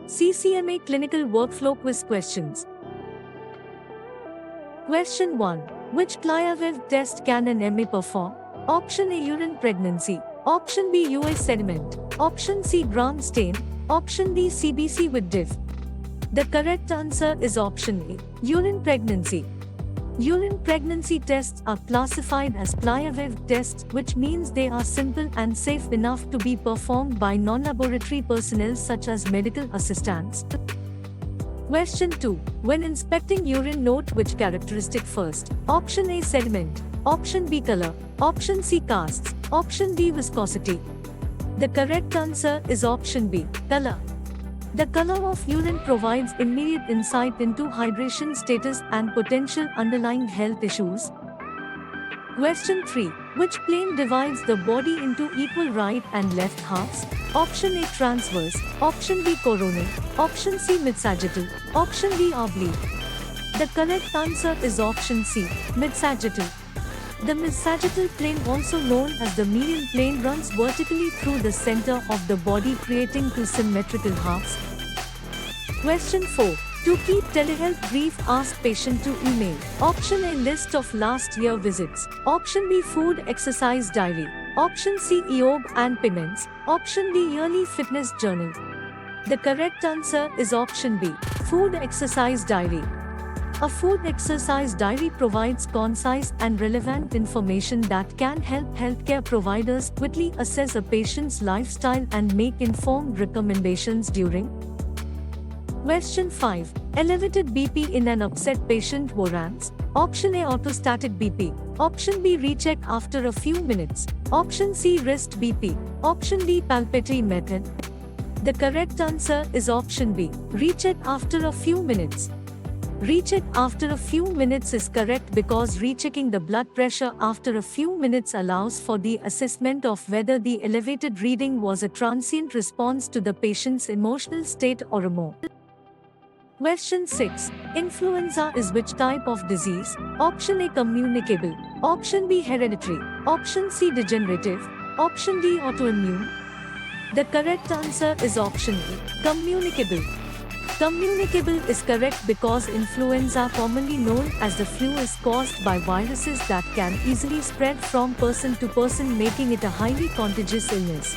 CCMA Clinical Workflow Quiz Questions. Question 1. Which CLIA-waived test can an MA perform? Option A, urine pregnancy. Option B, US sediment. Option C, gram stain. Option D, CBC with diff. The correct answer is option A, urine pregnancy. Urine pregnancy tests are classified as CLIA-waived tests, which means they are simple and safe enough to be performed by non-laboratory personnel such as medical assistants. Question 2. When inspecting urine, note which characteristic first. Option A, sediment. Option B, color. Option C, casts. Option D, viscosity. The correct answer is option B, color. The color of urine provides immediate insight into hydration status and potential underlying health issues. Question 3. Which plane divides the body into equal right and left halves? Option A, transverse. Option B, coronal. Option C, mid-sagittal. Option D, oblique. The correct answer is option C, mid-sagittal. The mid-sagittal plane, also known as the median plane, runs vertically through the center of the body, creating two symmetrical halves. Question 4. To keep telehealth brief, ask patient to email. Option A, list of last year visits. Option B, food exercise diary. Option C, EOB and payments. Option D, yearly fitness journal. The correct answer is option B, food exercise diary. A food exercise diary provides concise and relevant information that can help healthcare providers quickly assess a patient's lifestyle and make informed recommendations during. Question 5. Elevated BP in an upset patient warrants. Option A, orthostatic BP. Option B, recheck after a few minutes. Option C, wrist BP. Option D, palpatory method. The correct answer is option B, recheck after a few minutes. Recheck after a few minutes is correct because rechecking the blood pressure after a few minutes allows for the assessment of whether the elevated reading was a transient response to the patient's emotional state or a more. Question 6. Influenza is which type of disease? Option A, communicable. Option B, hereditary. Option C, degenerative. Option D, autoimmune. The correct answer is option A, communicable. Communicable is correct because influenza, commonly known as the flu, is caused by viruses that can easily spread from person to person, making it a highly contagious illness.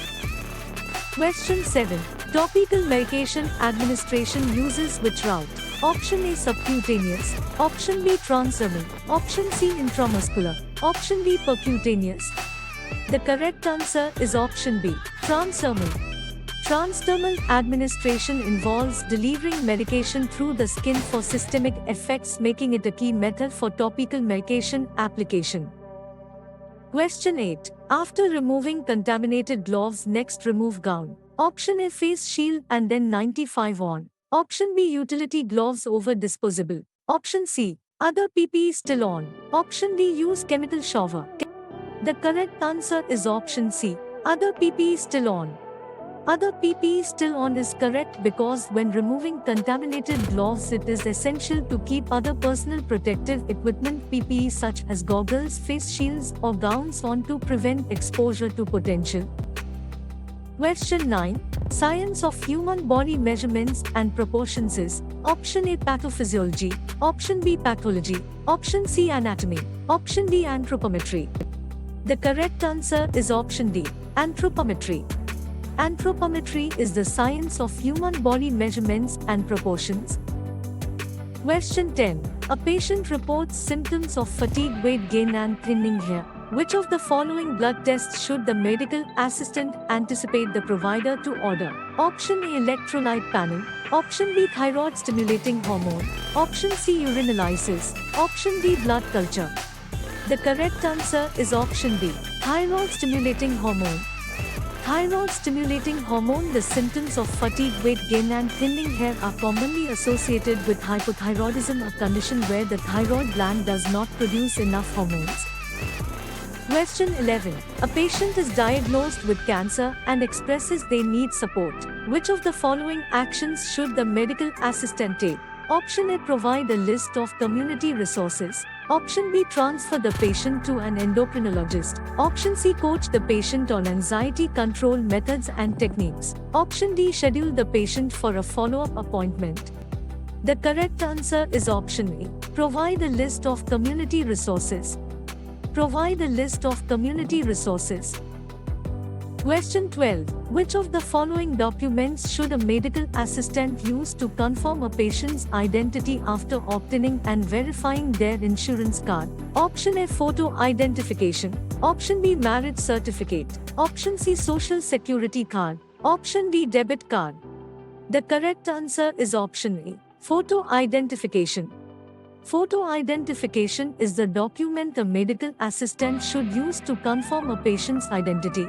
Question 7. Topical medication administration uses which route? Option A, subcutaneous. Option B, transdermal. Option C, intramuscular. Option D, percutaneous. The correct answer is option B, transdermal. Transdermal administration involves delivering medication through the skin for systemic effects, making it a key method for topical medication application. Question 8. After removing contaminated gloves, next remove gown. Option A, face shield and then 95 on. Option B, utility gloves over disposable. Option C, other PPE still on. Option D, use chemical shower. The correct answer is option C, other PPE still on. Other PPE still on is correct because when removing contaminated gloves, it is essential to keep other personal protective equipment PPE such as goggles, face shields or gowns on to prevent exposure to potential. Question 9. Science of human body measurements and proportions is option A, pathophysiology. Option B, pathology. Option C, anatomy. Option D, anthropometry. The correct answer is option D, anthropometry. Anthropometry is the science of human body measurements and proportions. Question 10. A patient reports symptoms of fatigue, weight gain and thinning hair. Which of the following blood tests should the medical assistant anticipate the provider to order? Option A, electrolyte panel. Option B, thyroid stimulating hormone. Option C, urinalysis. Option D, blood culture. The correct answer is option B, thyroid stimulating hormone. Thyroid stimulating hormone. The symptoms of fatigue, weight gain and thinning hair are commonly associated with hypothyroidism, a condition where the thyroid gland does not produce enough hormones. Question 11. A patient is diagnosed with cancer and expresses they need support. Which of the following actions should the medical assistant take? Option A, provide a list of community resources. Option B, transfer the patient to an endocrinologist. Option C, coach the patient on anxiety control methods and techniques. Option D, schedule the patient for a follow-up appointment. The correct answer is option A. Provide a list of community resources. Provide a list of community resources. Question 12. Which of the following documents should a medical assistant use to confirm a patient's identity after obtaining and verifying their insurance card? Option A, photo identification. Option B, marriage certificate. Option C, social security card. Option D, debit card. The correct answer is option A, photo identification. Photo identification is the document a medical assistant should use to confirm a patient's identity.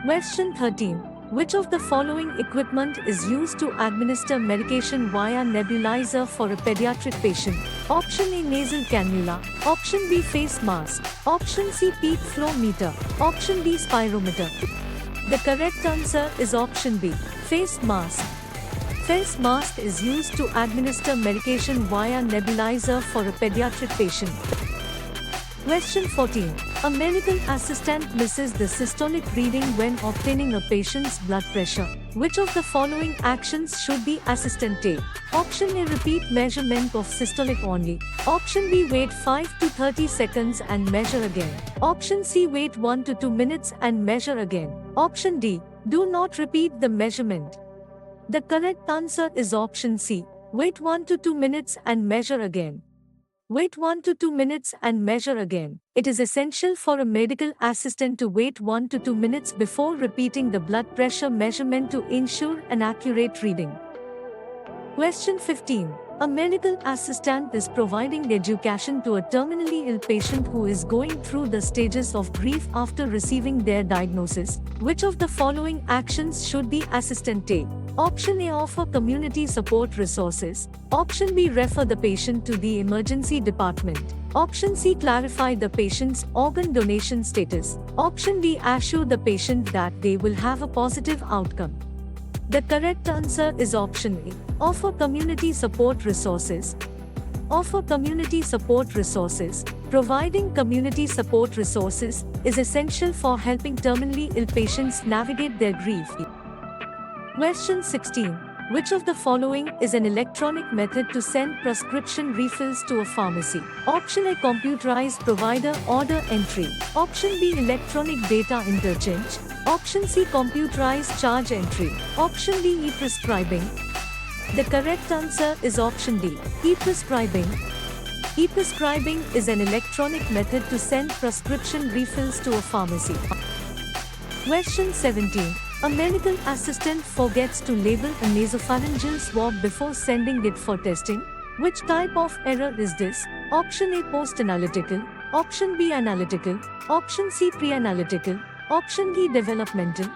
Question 13. Which of the following equipment is used to administer medication via nebulizer for a pediatric patient? Option A, nasal cannula. Option B, face mask. Option C, peak flow meter. Option D, spirometer. The correct answer is option B, face mask. Face mask is used to administer medication via nebulizer for a pediatric patient. Question 14. A medical assistant misses the systolic reading when obtaining a patient's blood pressure. Which of the following actions should the assistant take? Option A, repeat measurement of systolic only. Option B, wait 5 to 30 seconds and measure again. Option C, wait 1 to 2 minutes and measure again. Option D, do not repeat the measurement. The correct answer is option C, wait 1 to 2 minutes and measure again. Wait 1 to 2 minutes and measure again. It is essential for a medical assistant to wait 1 to 2 minutes before repeating the blood pressure measurement to ensure an accurate reading. Question 15. A medical assistant is providing education to a terminally ill patient who is going through the stages of grief after receiving their diagnosis. Which of the following actions should the assistant take? Option A, offer community support resources. Option B, refer the patient to the emergency department. Option C, clarify the patient's organ donation status. Option D, assure the patient that they will have a positive outcome. The correct answer is option A, offer community support resources. Offer community support resources. Providing community support resources is essential for helping terminally ill patients navigate their grief. Question 16. Which of the following is an electronic method to send prescription refills to a pharmacy? Option A, computerized provider order entry. Option B, electronic data interchange. Option C, computerized charge entry. Option D, e-prescribing. The correct answer is option D, e-prescribing. E-prescribing is an electronic method to send prescription refills to a pharmacy. Question 17. A medical assistant forgets to label a nasopharyngeal swab before sending it for testing. Which type of error is this? Option A, post-analytical. Option B, analytical. Option C, pre-analytical. Option D, developmental.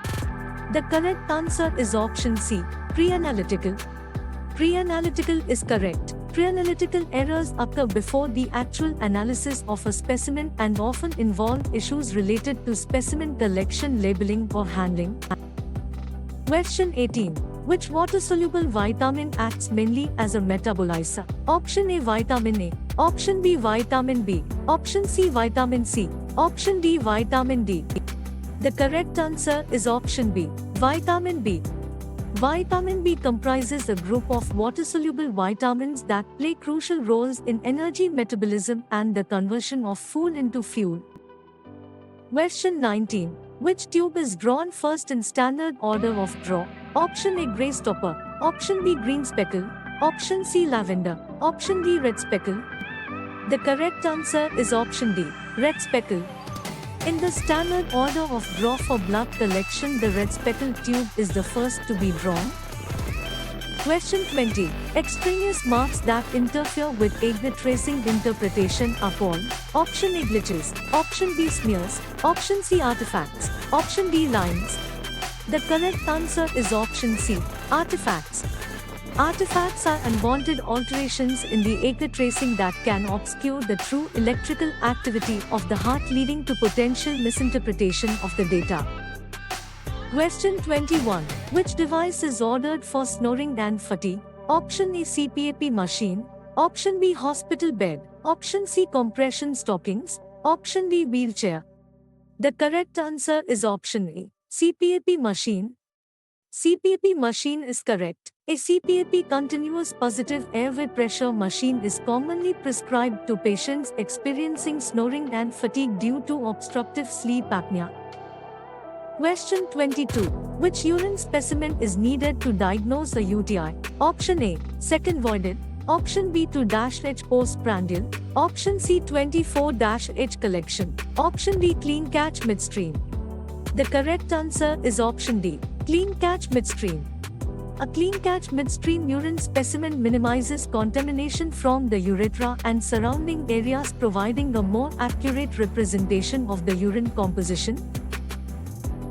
The correct answer is option C, pre-analytical. Pre-analytical is correct. Pre-analytical errors occur before the actual analysis of a specimen and often involve issues related to specimen collection, labeling, or handling. Question 18. Which water-soluble vitamin acts mainly as a metabolizer? Option A, vitamin A. Option B, vitamin B. Option C, vitamin C. Option D, vitamin D. The correct answer is option B, vitamin B. Vitamin B comprises a group of water-soluble vitamins that play crucial roles in energy metabolism and the conversion of food into fuel. Question 19. Which tube is drawn first in standard order of draw? Option A, grey stopper. Option B, green speckle. Option C, lavender. Option D, red speckle. The correct answer is option D, red speckle. In the standard order of draw for blood collection, the red speckle tube is the first to be drawn. Question 20. Extraneous marks that interfere with exit tracing interpretation are called option A, glitches. Option B, smears. Option C, artifacts. Option D, lines. The correct answer is option C, artifacts. Artifacts are unwanted alterations in the exit tracing that can obscure the true electrical activity of the heart, leading to potential misinterpretation of the data. Question 21. Which device is ordered for snoring and fatigue? Option A, CPAP machine. Option B, hospital bed. Option C, compression stockings. Option D, wheelchair. The correct answer is option A, CPAP machine. CPAP machine is correct. A CPAP continuous positive airway pressure machine is commonly prescribed to patients experiencing snoring and fatigue due to obstructive sleep apnea. Question 22. Which urine specimen is needed to diagnose a UTI? Option A, second voided. Option B, 2-H postprandial. Option C, 24-H collection. Option D, clean catch midstream. The correct answer is option D, clean catch midstream. A clean catch midstream urine specimen minimizes contamination from the urethra and surrounding areas, providing a more accurate representation of the urine composition.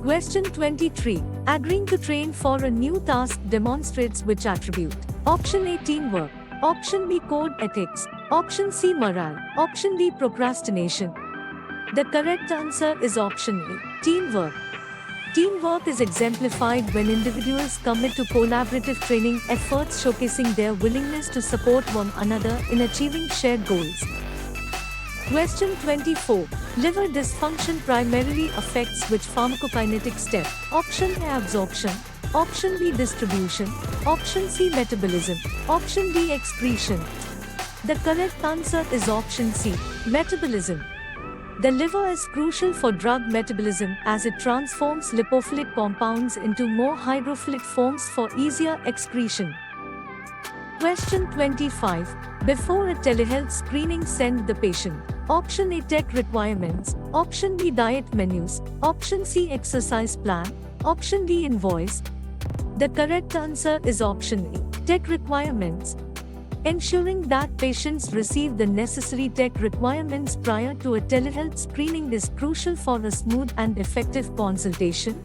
Question 23. Agreeing to train for a new task demonstrates which attribute? Option A, teamwork. Option B, code ethics. Option C, morale. Option D, procrastination. The correct answer is option A, teamwork. Teamwork is exemplified when individuals commit to collaborative training efforts, showcasing their willingness to support one another in achieving shared goals. Question 24. Liver dysfunction primarily affects which pharmacokinetic step? Option A, absorption. Option B, distribution. Option C, metabolism. Option D, excretion. The correct answer is option C, metabolism. The liver is crucial for drug metabolism as it transforms lipophilic compounds into more hydrophilic forms for easier excretion. Question 25. Before a telehealth screening, send the patient. Option A, tech requirements. Option B, diet menus. Option C, exercise plan. Option D, invoice. The correct answer is option A, tech requirements. Ensuring that patients receive the necessary tech requirements prior to a telehealth screening is crucial for a smooth and effective consultation.